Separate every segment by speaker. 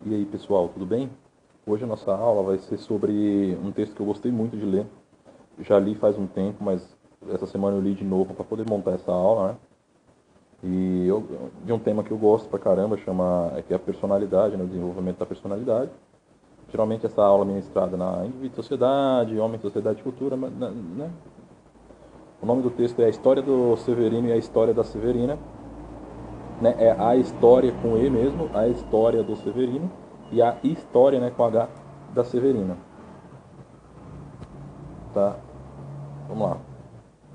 Speaker 1: E aí, pessoal, tudo bem? Hoje a nossa aula vai ser sobre um texto que eu gostei muito de ler. Já li faz um tempo, mas essa semana eu li de novo para poder montar essa aula, né? De um tema que eu gosto pra caramba, que é a personalidade, né? O desenvolvimento da personalidade. Geralmente essa aula é ministrada na Indivíduo e Sociedade, Homem, Sociedade e Cultura, né? O nome do texto é A História do Severino e a História da Severina, né? É a história com E mesmo, a história do Severino e a história, né, com H da Severina, tá? Vamos lá.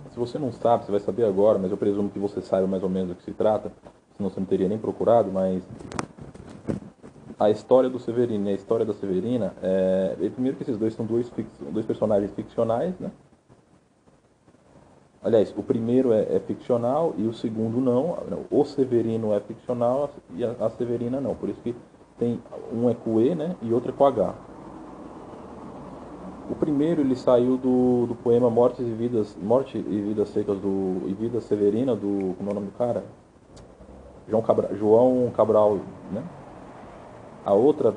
Speaker 1: Se você não sabe, você vai saber agora, mas eu presumo que você saiba mais ou menos do que se trata, senão você não teria nem procurado, mas a história do Severino e a história da Severina, primeiro que esses dois são dois personagens ficcionais, né? Aliás, o primeiro é ficcional e o segundo não. O Severino é ficcional e a Severina não. Por isso que tem um é com E, né? E outro é com H. O primeiro ele saiu do poema Morte e Vidas Secas e Vida Severina do, como é o nome do cara? João Cabral, né? A outra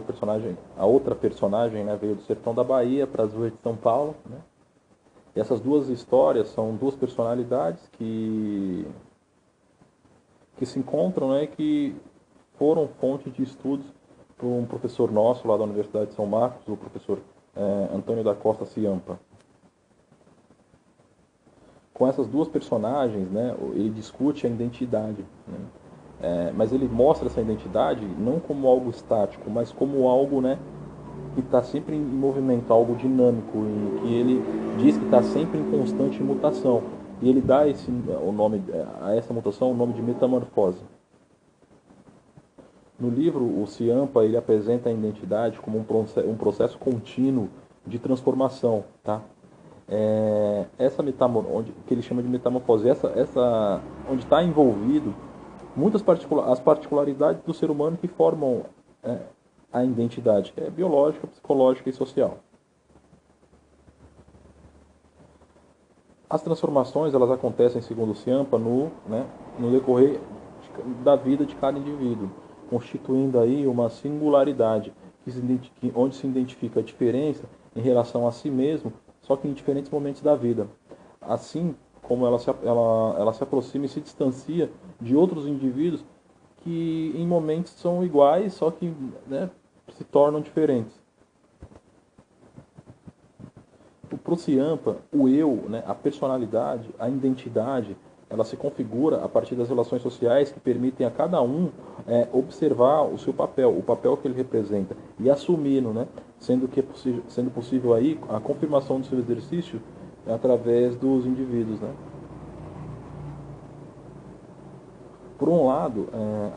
Speaker 1: personagem, né, veio do sertão da Bahia para as ruas de São Paulo, né? E essas duas histórias são duas personalidades que se encontram, né, que foram fonte de estudos para um professor nosso lá da Universidade de São Marcos, o professor Antônio da Costa Ciampa. Com essas duas personagens, né, ele discute a identidade, né? Mas ele mostra essa identidade não como algo estático, mas como algo, né, que está sempre em movimento, algo dinâmico, e que ele diz que está sempre em constante mutação. E ele dá o nome a essa mutação o nome de metamorfose. No livro, o Ciampa ele apresenta a identidade como um processo contínuo de transformação, tá? Essa metamorfose, que ele chama de metamorfose, onde está envolvido as particularidades do ser humano que formam a identidade, que é biológica, psicológica e social. As transformações elas acontecem, segundo o Ciampa, no decorrer da vida de cada indivíduo, constituindo aí uma singularidade onde se identifica a diferença em relação a si mesmo, só que em diferentes momentos da vida. Assim como ela se aproxima e se distancia de outros indivíduos que em momentos são iguais, só que, né, se tornam diferentes. Para o Ciampa, o eu, né, a personalidade, a identidade, ela se configura a partir das relações sociais que permitem a cada um observar o seu papel, o papel que ele representa e assumi-lo, né, sendo possível aí a confirmação do seu exercício através dos indivíduos, né. Por um lado,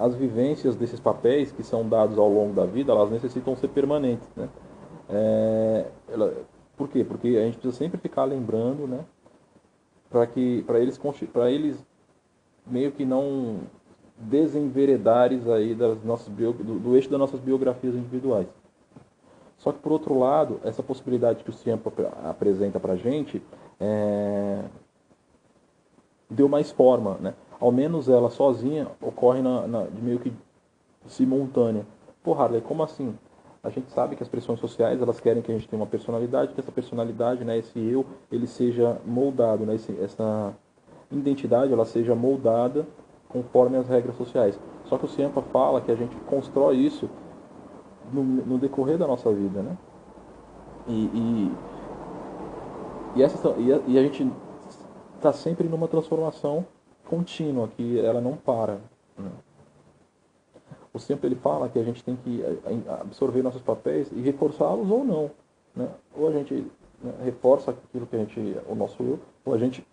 Speaker 1: as vivências desses papéis que são dados ao longo da vida, elas necessitam ser permanentes, né. Por quê? Porque a gente precisa sempre ficar lembrando, né, para eles meio que não desenveredares aí do eixo das nossas biografias individuais. Só que por outro lado, essa possibilidade que o Ciampa apresenta para a gente deu mais forma, né? Ao menos ela sozinha ocorre de meio que simultânea. Pô, Harley, como assim? A gente sabe que as pressões sociais elas querem que a gente tenha uma personalidade, que essa personalidade, né, esse eu, ele seja moldado, né, essa identidade ela seja moldada conforme as regras sociais. Só que o Ciampa fala que a gente constrói isso no decorrer da nossa vida, né? E, e a gente está sempre numa transformação contínua, que ela não para, né? O Ciampa ele fala que a gente tem que absorver nossos papéis e reforçá-los ou não, né? Ou a gente, né, reforça aquilo que o nosso eu, ou a gente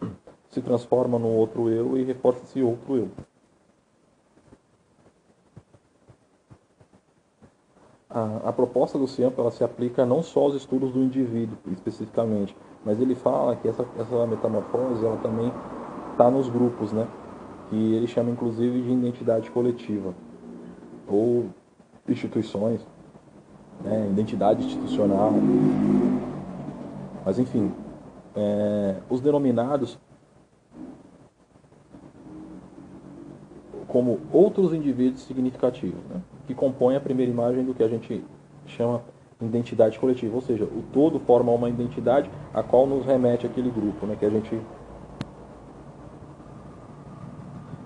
Speaker 1: se transforma num outro eu e reforça esse outro eu. A proposta do Ciampa ela se aplica não só aos estudos do indivíduo especificamente, mas ele fala que essa metamorfose ela também está nos grupos, né? Que ele chama inclusive de identidade coletiva ou instituições, né? Identidade institucional. Mas enfim, os denominados como outros indivíduos significativos, né? Que compõem a primeira imagem do que a gente chama identidade coletiva, ou seja, o todo forma uma identidade a qual nos remete aquele grupo, né? Que a gente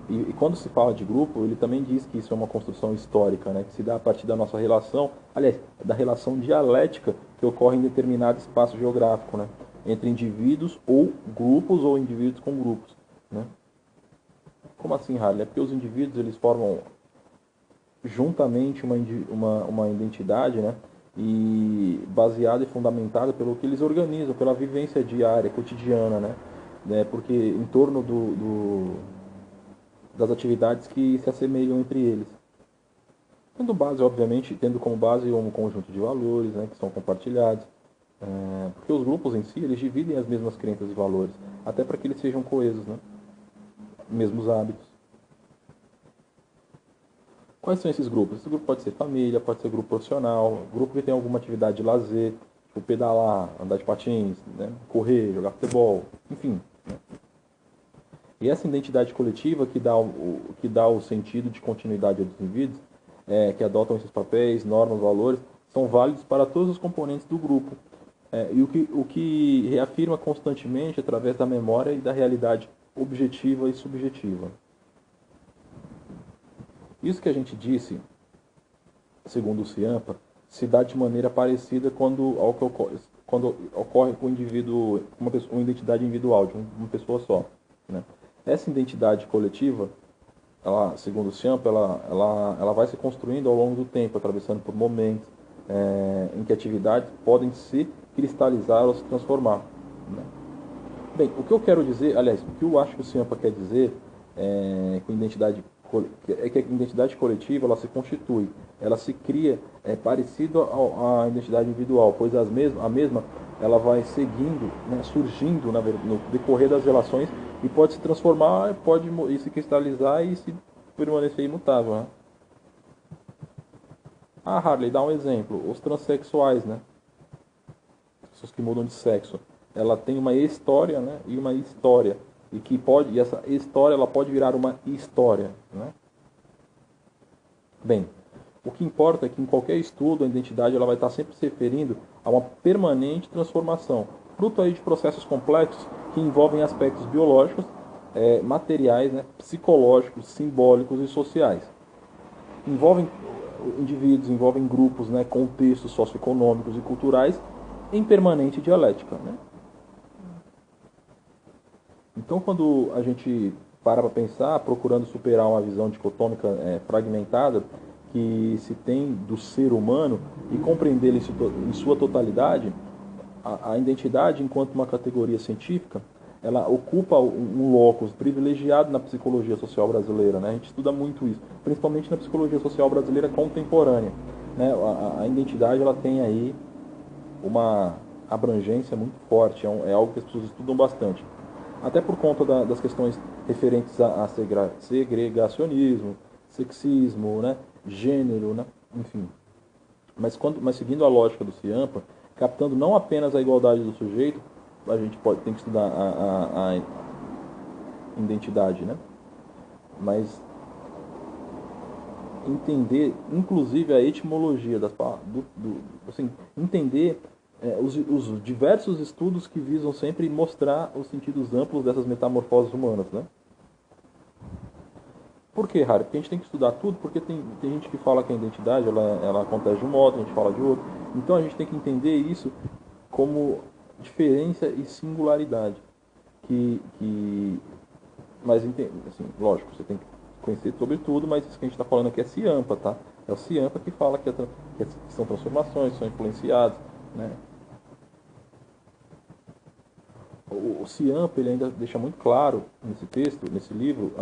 Speaker 1: e quando se fala de grupo, ele também diz que isso é uma construção histórica, né? Que se dá a partir da nossa relação, aliás, da relação dialética que ocorre em determinado espaço geográfico, né? Entre indivíduos ou grupos ou indivíduos com grupos, né? Como assim, Harley? É porque os indivíduos eles formam juntamente uma identidade, né? E baseada e fundamentada pelo que eles organizam, pela vivência diária, cotidiana, né? Porque em torno das atividades que se assemelham entre eles. Tendo base, obviamente, tendo como base um conjunto de valores, né? Que são compartilhados. Porque os grupos em si, eles dividem as mesmas crenças e valores, até para que eles sejam coesos, né? Mesmos hábitos. Quais são esses grupos? Esse grupo pode ser família, pode ser grupo profissional, grupo que tem alguma atividade de lazer, tipo pedalar, andar de patins, né? Correr, jogar futebol, enfim. Né? E essa identidade coletiva que dá o sentido de continuidade dos indivíduos, que adotam esses papéis, normas, valores, são válidos para todos os componentes do grupo. E o que reafirma constantemente através da memória e da realidade objetiva e subjetiva. Isso que a gente disse, segundo o Ciampa, se dá de maneira parecida quando ocorre com o indivíduo, uma identidade individual, de uma pessoa só. Né? Essa identidade coletiva, ela, segundo o Ciampa, ela vai se construindo ao longo do tempo, atravessando por momentos em que atividades podem se cristalizar ou se transformar. Né? Bem, o que eu quero dizer, aliás, o que eu acho que o Ciampa quer dizer com identidade é que a identidade coletiva ela se constitui, ela se cria parecido à identidade individual, pois a mesma ela vai seguindo, né, surgindo no decorrer das relações e pode se transformar, pode se cristalizar e se permanecer imutável. Né? Harley, dá um exemplo, os transexuais, né? Pessoas que mudam de sexo, ela tem uma história, né, e uma história. E essa história ela pode virar uma história. Né? Bem, o que importa é que em qualquer estudo a identidade ela vai estar sempre se referindo a uma permanente transformação, fruto aí de processos complexos que envolvem aspectos biológicos, materiais, né, psicológicos, simbólicos e sociais. Envolvem indivíduos, envolvem grupos, né, contextos socioeconômicos e culturais em permanente dialética. Né? Então, quando a gente para pensar, procurando superar uma visão dicotômica fragmentada que se tem do ser humano e compreendê-lo em sua totalidade, a identidade, enquanto uma categoria científica, ela ocupa um locus privilegiado na psicologia social brasileira. Né? A gente estuda muito isso, principalmente na psicologia social brasileira contemporânea. Né? A identidade ela tem aí uma abrangência muito forte, é algo que as pessoas estudam bastante. Até por conta das questões referentes a segregacionismo, sexismo, né, gênero, né, enfim. Mas seguindo a lógica do Ciampa, captando não apenas a igualdade do sujeito, a gente tem que estudar a identidade, né, mas entender, inclusive, a etimologia das palavras, assim, entender os diversos estudos que visam sempre mostrar os sentidos amplos dessas metamorfoses humanas, né? Por que, Harry? Porque a gente tem que estudar tudo, porque tem gente que fala que a identidade ela acontece de um modo, a gente fala de outro. Então a gente tem que entender isso como diferença e singularidade. Mas, assim, lógico, você tem que conhecer sobre tudo, mas isso que a gente está falando aqui é Ciampa, tá? É o Ciampa que fala que são transformações, são influenciados, né? O Ciampa ele ainda deixa muito claro nesse texto, nesse livro,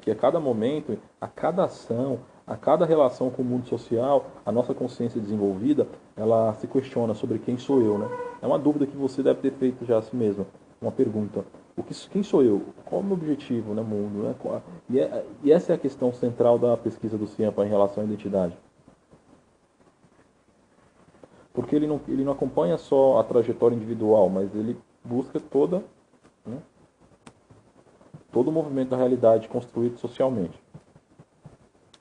Speaker 1: que a cada momento, a cada ação, a cada relação com o mundo social, a nossa consciência desenvolvida, ela se questiona sobre quem sou eu, né? É uma dúvida que você deve ter feito já a si mesmo, uma pergunta. Quem sou eu? Qual é o meu objetivo no mundo? Né? E essa é a questão central da pesquisa do Ciampa em relação à identidade. Porque ele não acompanha só a trajetória individual, mas ele busca todo o movimento da realidade construído socialmente.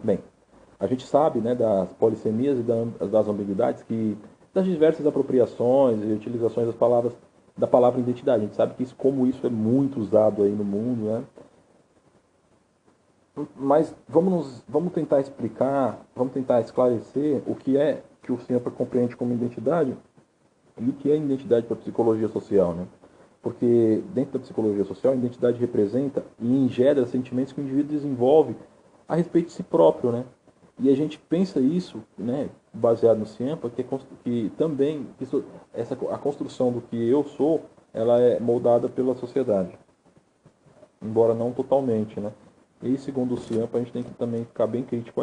Speaker 1: Bem, a gente sabe, né, das polissemias e das ambiguidades, das diversas apropriações e utilizações da palavra identidade. A gente sabe que como isso é muito usado aí no mundo, né? Mas vamos tentar explicar, vamos tentar esclarecer o que é que o Ciampa compreende como identidade e o que é identidade para a psicologia social, né? Porque dentro da psicologia social, a identidade representa e ingera sentimentos que o indivíduo desenvolve a respeito de si próprio, né? E a gente pensa isso, né, baseado no Ciampa, que também a construção do que eu sou, ela é moldada pela sociedade, embora não totalmente, né? E segundo o Ciampa, a gente tem que também ficar bem crítico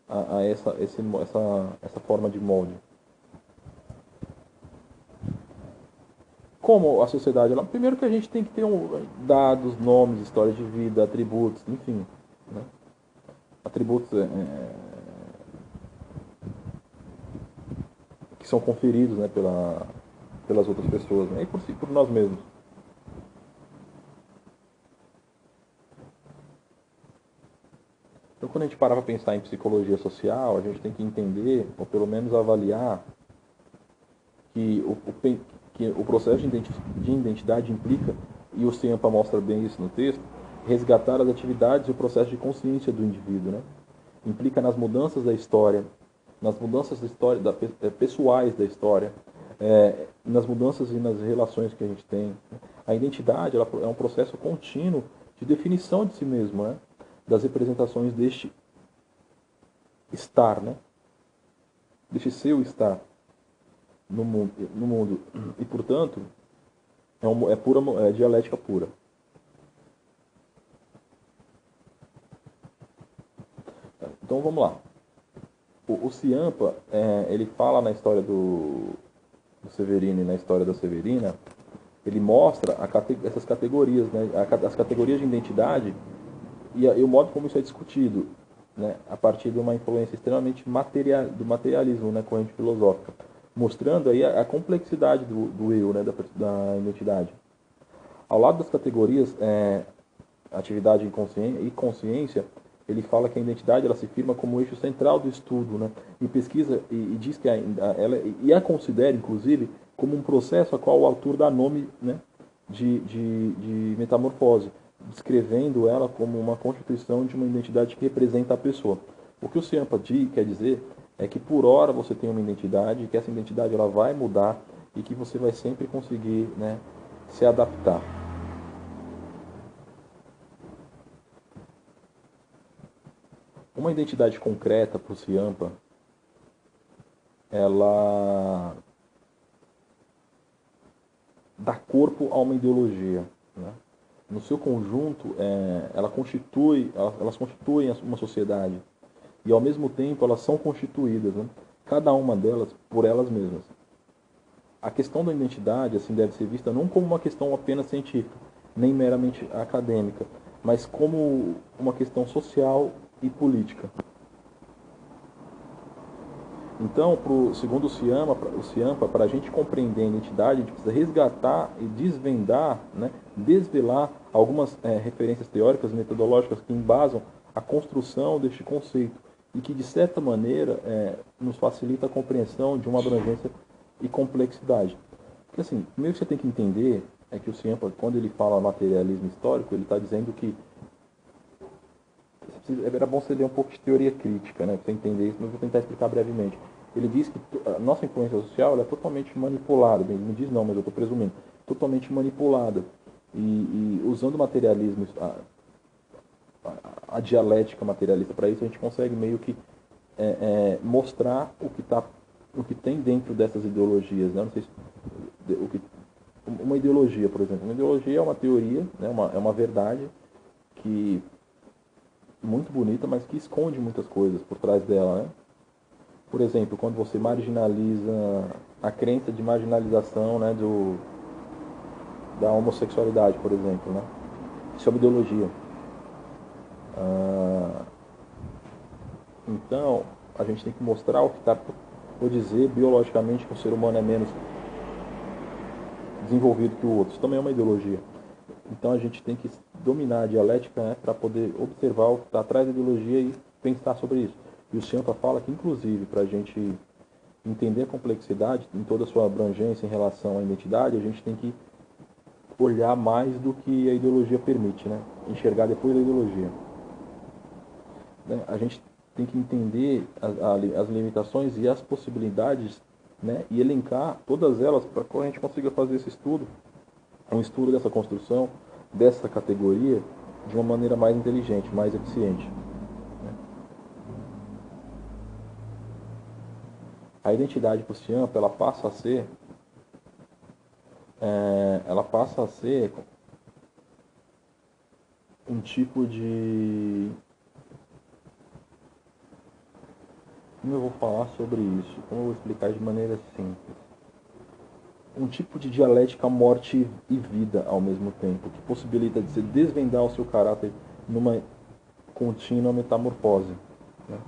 Speaker 1: a essa forma de molde. Como a sociedade, primeiro que a gente tem que ter dados, nomes, histórias de vida, atributos, enfim, né? Atributos que são conferidos, né, pelas outras pessoas, né, e por nós mesmos. Então, quando a gente parar para pensar em psicologia social, a gente tem que entender, ou pelo menos avaliar, que o processo de identidade implica, e o Ciampa mostra bem isso no texto, resgatar as atividades e o processo de consciência do indivíduo, né? Implica nas mudanças da história, nas mudanças pessoais da história, nas mudanças e nas relações que a gente tem. A identidade ela é um processo contínuo de definição de si mesmo, né? Das representações deste estar, né? Deste seu estar no mundo. E, portanto, é dialética pura. Então, vamos lá. O Ciampa, ele fala na história do Severino e na história da Severina, ele mostra essas categorias, né? As categorias de identidade e o modo como isso é discutido, né? A partir de uma influência extremamente do materialismo, né? Corrente filosófica, mostrando aí a complexidade do eu, né? Da identidade. Ao lado das categorias atividade e consciência, ele fala que a identidade ela se firma como eixo central do estudo, né? E pesquisa e diz que ela a considera, inclusive, como um processo a qual o autor dá nome, né, de metamorfose, descrevendo ela como uma constituição de uma identidade que representa a pessoa. O que o Ciampa quer dizer é que por hora você tem uma identidade, que essa identidade ela vai mudar e que você vai sempre conseguir, né, se adaptar. Uma identidade concreta para o Ciampa, ela dá corpo a uma ideologia, né? No seu conjunto, elas constituem uma sociedade e ao mesmo tempo elas são constituídas, né? Cada uma delas por elas mesmas. A questão da identidade assim deve ser vista não como uma questão apenas científica, nem meramente acadêmica, mas como uma questão social e política. Então, segundo o Ciampa, para a gente compreender a identidade, a gente precisa resgatar e desvendar, né, desvelar algumas referências teóricas e metodológicas que embasam a construção deste conceito e que, de certa maneira, nos facilita a compreensão de uma abrangência e complexidade. Porque, assim, primeiro que você tem que entender é que o Ciampa, quando ele fala materialismo histórico, ele está dizendo que era bom você ler um pouco de teoria crítica, né, para você entender isso, mas eu vou tentar explicar brevemente. Ele diz que a nossa influência social é totalmente manipulada, bem, não diz não, mas eu estou presumindo, totalmente manipulada. E usando o materialismo, a dialética materialista para isso, a gente consegue meio que mostrar o que tem dentro dessas ideologias. Né? Não sei se, uma ideologia, por exemplo. Uma ideologia é uma teoria, né? É uma verdade que muito bonita, mas que esconde muitas coisas por trás dela, né? Por exemplo, quando você marginaliza a crença de marginalização, né, da homossexualidade, por exemplo, né? Isso é uma ideologia. Então, a gente tem que mostrar o que está, vou dizer, biologicamente que o ser humano é menos desenvolvido que o outro. Isso também é uma ideologia. Então a gente tem que dominar a dialética, né, para poder observar o que está atrás da ideologia pensar sobre isso. E o Ciampa fala que, inclusive, para a gente entender a complexidade em toda a sua abrangência em relação à identidade, a gente tem que olhar mais do que a ideologia permite, né? Enxergar depois da ideologia. Né? A gente tem que entender as limitações e as possibilidades, né? E elencar todas elas para que a gente consiga fazer esse estudo, um estudo dessa construção, dessa categoria, de uma maneira mais inteligente, mais eficiente. Né? A identidade para o Ciampa, ela passa a ser um tipo de... Como eu vou falar sobre isso? Como eu vou explicar de maneira simples? Um tipo de dialética morte e vida ao mesmo tempo, que possibilita de se desvendar o seu caráter numa contínua metamorfose. Né?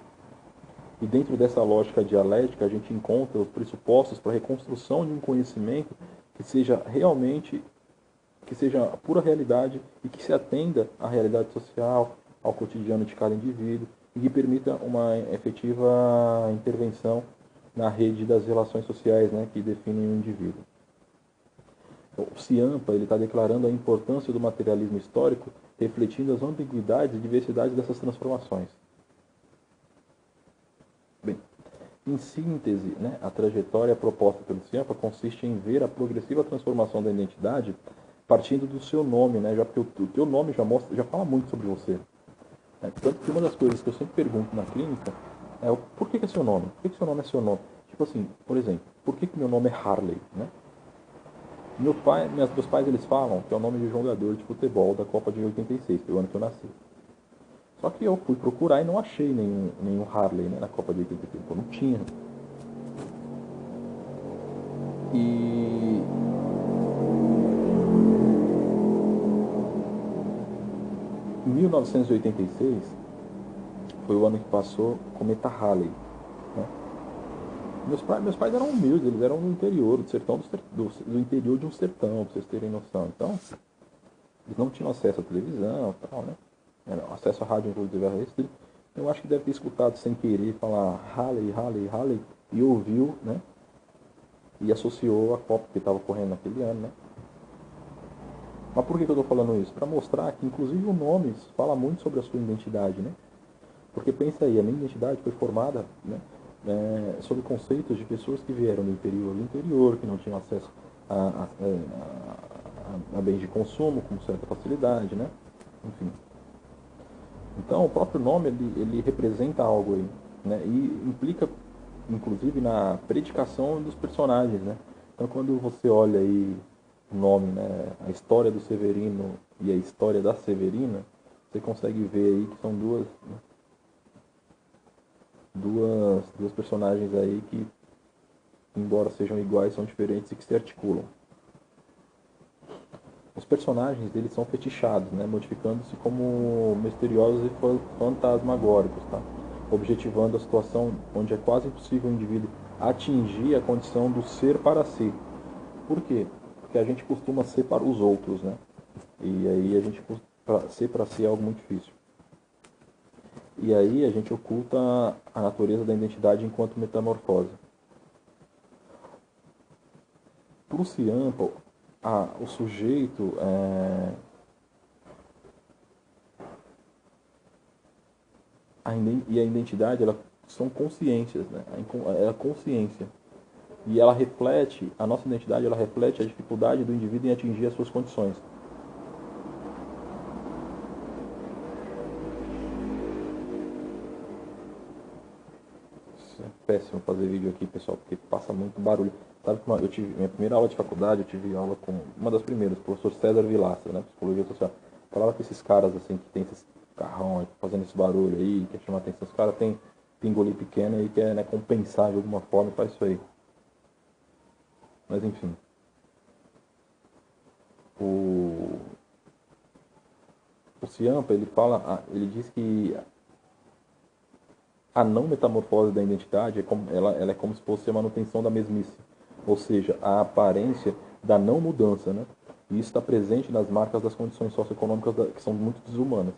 Speaker 1: E dentro dessa lógica dialética, a gente encontra os pressupostos para a reconstrução de um conhecimento que seja realmente, que seja a pura realidade e que se atenda à realidade social, ao cotidiano de cada indivíduo e que permita uma efetiva intervenção na rede das relações sociais, né, que definem o indivíduo. O Ciampa está declarando a importância do materialismo histórico, refletindo as ambiguidades e diversidades dessas transformações. Bem, em síntese, né, a trajetória proposta pelo Ciampa consiste em ver a progressiva transformação da identidade partindo do seu nome, né, já porque o teu nome já fala muito sobre você. Tanto que uma das coisas que eu sempre pergunto na clínica é por que é seu nome? Por que seu nome é seu nome? Tipo assim, por exemplo, por que meu nome é Harley? Né? Meus pais eles falam que é o nome de um jogador de futebol da Copa de 86, que é o ano que eu nasci. Só que eu fui procurar e não achei nenhum Harley, né, na Copa de 86, não tinha. E em 1986 foi o ano que passou o cometa Halley. Né? Meus pais eram humildes, eles eram do interior, do interior de um sertão, pra vocês terem noção. Então, eles não tinham acesso à televisão e tal, né? Acesso à rádio, inclusive, era restrito. Eu acho que deve ter escutado sem querer falar Halley, Halley, Halley, e ouviu, né? E associou a Copa que estava correndo naquele ano, né? Mas por que eu estou falando isso? Para mostrar que, inclusive, o nome fala muito sobre a sua identidade, né? Porque pensa aí, a minha identidade foi formada, né, sob conceitos de pessoas que vieram do interior, que não tinham acesso a bens de consumo com certa facilidade, né? Enfim. Então, o próprio nome, ele representa algo aí, né? E implica, inclusive, na predicação dos personagens, né? Então, quando você olha aí o nome, né, a história do Severino e a história da Severina, você consegue ver aí que são duas personagens aí que, embora sejam iguais, são diferentes e que se articulam. Os personagens deles são fetichados, né, modificando-se como misteriosos e fantasmagóricos, tá? Objetivando a situação onde é quase impossível o indivíduo atingir a condição do ser para si. Por quê? Porque a gente costuma ser para os outros, né? E aí a gente ser para si é algo muito difícil. E aí a gente oculta a natureza da identidade enquanto metamorfose. Para o Ciampa, o sujeito e a identidade são consciências, né? É a consciência. E ela reflete, a nossa identidade ela reflete a dificuldade do indivíduo em atingir as suas condições. É péssimo fazer vídeo aqui, pessoal, porque passa muito barulho. Sabe que eu tive minha primeira aula de faculdade, eu tive aula com uma das primeiras, o professor César Vilastra, né, psicologia social. Falava que esses caras assim que tem esses carrão fazendo esse barulho aí, quer chamar atenção, os caras têm pingolim pequeno e quer, né, compensar de alguma forma e faz isso aí. Mas enfim. O Ciampa, ele diz que a não metamorfose da identidade ela é como se fosse a manutenção da mesmice, ou seja, a aparência da não mudança, né? E isso está presente nas marcas das condições socioeconômicas que são muito desumanas.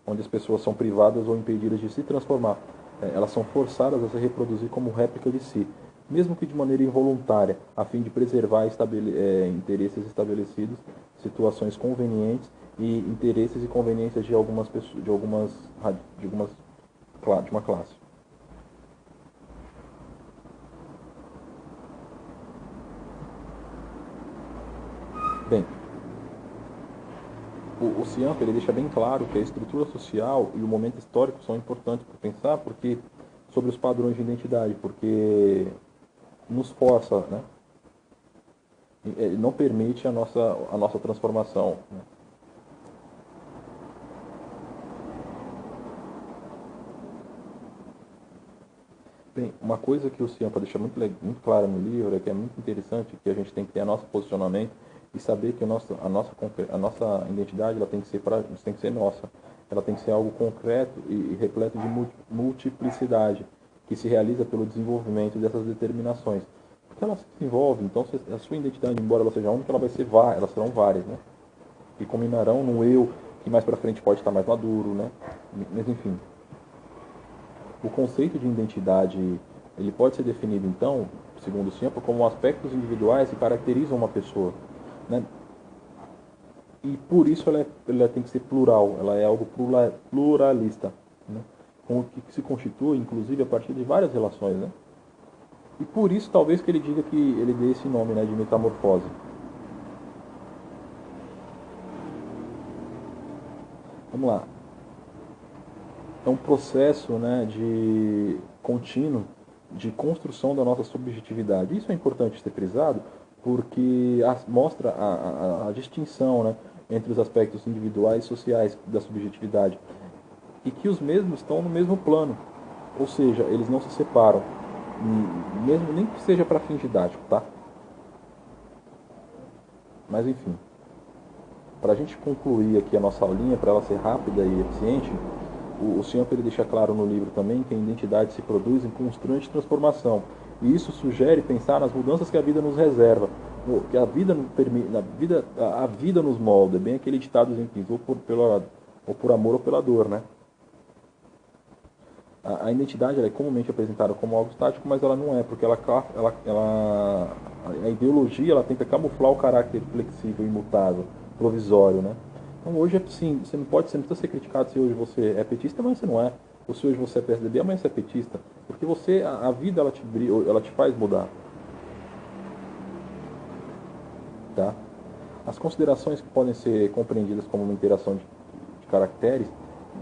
Speaker 1: onde as pessoas são privadas ou impedidas de se transformar. Elas são forçadas a se reproduzir como réplica de si, mesmo que de maneira involuntária, a fim de preservar interesses estabelecidos, situações convenientes e interesses e conveniências de algumas pessoas, de uma classe. Bem, o Ciampa ele deixa bem claro que a estrutura social e o momento histórico são importantes para pensar sobre os padrões de identidade, porque nos força, né? Ele não permite a nossa transformação. Né? Bem, uma coisa que o Ciampa deixa muito clara no livro é que é muito interessante que a gente tem que ter nosso posicionamento e saber que a nossa identidade ela tem que ser nossa. Ela tem que ser algo concreto e repleto de multiplicidade, que se realiza pelo desenvolvimento dessas determinações. Porque ela se desenvolve, então a sua identidade, embora ela seja única, elas serão várias, né? Que combinarão no eu, que mais para frente pode estar mais maduro, né? Mas enfim. O conceito de identidade, ele pode ser definido, então, segundo o Ciampa, como aspectos individuais que caracterizam uma pessoa. Né? E por isso ela tem que ser plural, ela é algo pluralista, né? Com o que se constitui, inclusive, a partir de várias relações. Né? E por isso, talvez, que ele diga que ele dê esse nome, né, de metamorfose. Vamos lá. É um processo, né, de contínuo de construção da nossa subjetividade. Isso é importante ser frisado porque mostra a distinção, né, entre os aspectos individuais e sociais da subjetividade e que os mesmos estão no mesmo plano, ou seja, eles não se separam, mesmo nem que seja para fim didático, tá? Mas enfim, para a gente concluir aqui a nossa aulinha, para ela ser rápida e eficiente, o Ciampa ele deixa claro no livro também que a identidade se produz em constante transformação. E isso sugere pensar nas mudanças que a vida nos reserva, que a vida nos molda, é bem aquele ditado simples, ou por amor ou pela dor, né? A identidade ela é comumente apresentada como algo estático, mas ela não é, porque a ideologia ela tenta camuflar o caráter flexível, imutável, provisório, né? Então hoje, sim, você não precisa ser criticado se hoje você é petista, mas você não é. Ou se hoje você é PSDB, amanhã você é petista. Porque a vida ela te faz mudar. Tá? As considerações que podem ser compreendidas como uma interação de caracteres,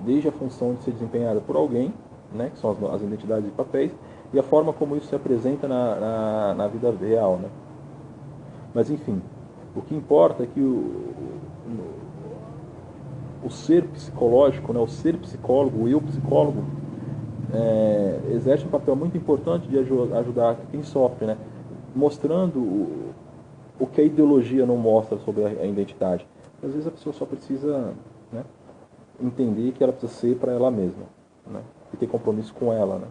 Speaker 1: desde a função de ser desempenhada por alguém, né, que são as identidades e papéis, e a forma como isso se apresenta na vida real. Né? Mas enfim, o que importa é que o ser psicológico, né, o ser psicólogo, o eu psicólogo, exerce um papel muito importante de ajudar quem sofre, né, mostrando o que a ideologia não mostra sobre a identidade. Às vezes a pessoa só precisa, né, entender que ela precisa ser para ela mesma, né, e ter compromisso com ela. Né.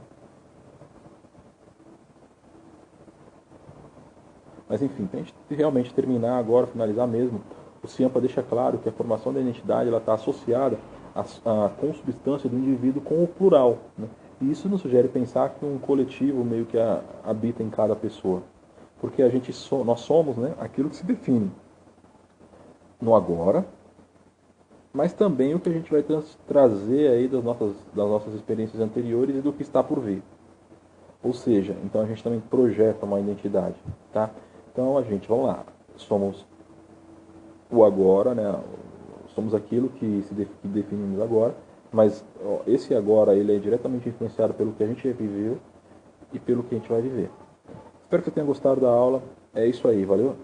Speaker 1: Mas enfim, para a gente realmente terminar agora, finalizar mesmo, o Ciampa deixa claro que a formação da identidade está associada à consubstância do indivíduo com o plural. Né? E isso nos sugere pensar que um coletivo meio que habita em cada pessoa. Porque nós somos, né, aquilo que se define no agora, mas também o que a gente vai trazer aí das nossas experiências anteriores e do que está por vir. Ou seja, então a gente também projeta uma identidade. Tá? Então vamos lá, somos o agora, né? Somos aquilo que definimos agora, mas esse agora ele é diretamente influenciado pelo que a gente já viveu e pelo que a gente vai viver. Espero que você tenha gostado da aula. É isso aí, valeu?